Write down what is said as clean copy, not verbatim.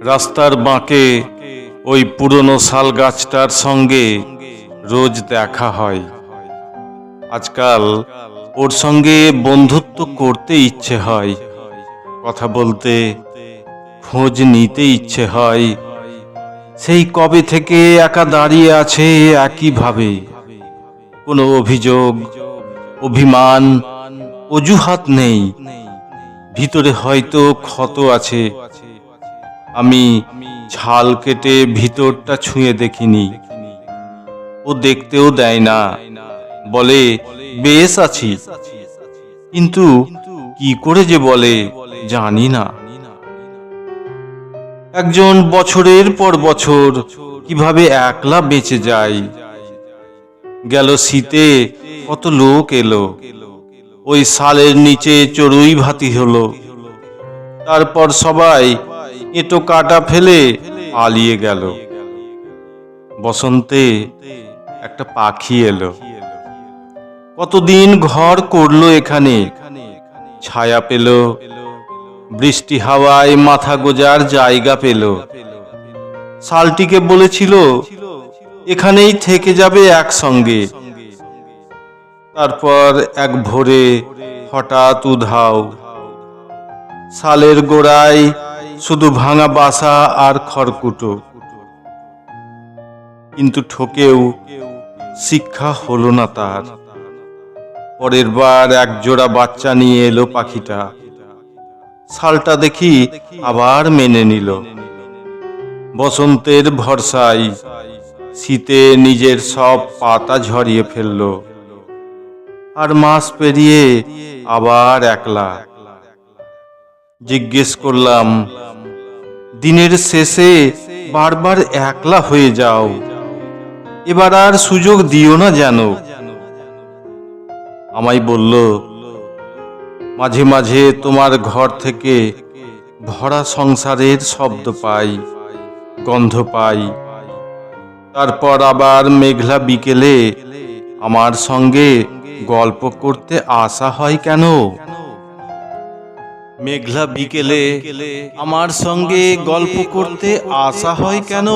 রাস্তার বাঁকে ওই পুরনো শাল গাছটার সঙ্গে রোজ দেখা হয়। আজকাল ওর সঙ্গে বন্ধুত্ব করতে ইচ্ছে হয়, কথা বলতে, খোঁজ নিতে ইচ্ছে হয়। সেই কবে থেকে একা দাঁড়িয়ে আছে একইভাবে, কোনো অভিযোগ, অভিমান, অজুহাত নেই। ভিতরে হয়তো ক্ষত আছে, আমি ছাল কেটে ভিতরটা ছুঁয়ে দেখিনি। ও দেখতেও দেয় না, বলে বেশ আছি, কিন্তু কি করে যে বলে জানি না। একজন বছরের পর বছর কিভাবে একলা বেঁচে যায়। গেল শীতে কত লোক এলো, ওই শালের নিচে চড়ুই ভাতি হলো। তারপর সবাই এঁটো কাটা ফেলে পালিয়ে গেল। বসন্তে একটা পাখি এলো, কতদিন ঘর করলো এখানে, ছায়া পেল, বৃষ্টি হাওয়ায় মাথা গোজার জায়গা পেল। শালটিকে বলেছিল এখানেই থেকে যাবে একসঙ্গে। তারপর এক ভোরে হঠাৎ উধাও। শালের গোড়ায় শুধু ভাঙা বাসা আর খড়কুটো। কিন্তু ঠকেও শিক্ষা হলো না তার। পরের বার এক জোড়া বাচ্চা নিয়ে এলো পাখিটা। শালটা দেখি আবার মেনে নিল। বসন্তের ভরসায় শীতে নিজের সব পাতা ঝরিয়ে ফেলল। আর মাস পেরিয়ে আবার একলা। জিজ্ঞেস করলাম, দিনের শেষে বারবার একলা হয়ে যাও, এবার আর সুযোগ দিও না যেন। আমায় বলল, মাঝে মাঝে তোমার ঘর থেকে ভরা সংসারের শব্দ পাই, গন্ধ পাই। তারপর আবার মেঘলা বিকেলে আমার সঙ্গে গল্প করতে আসা হয় কেন? মেঘলা বিকেলে আমার সঙ্গে গল্প করতে আসা হয় কেন?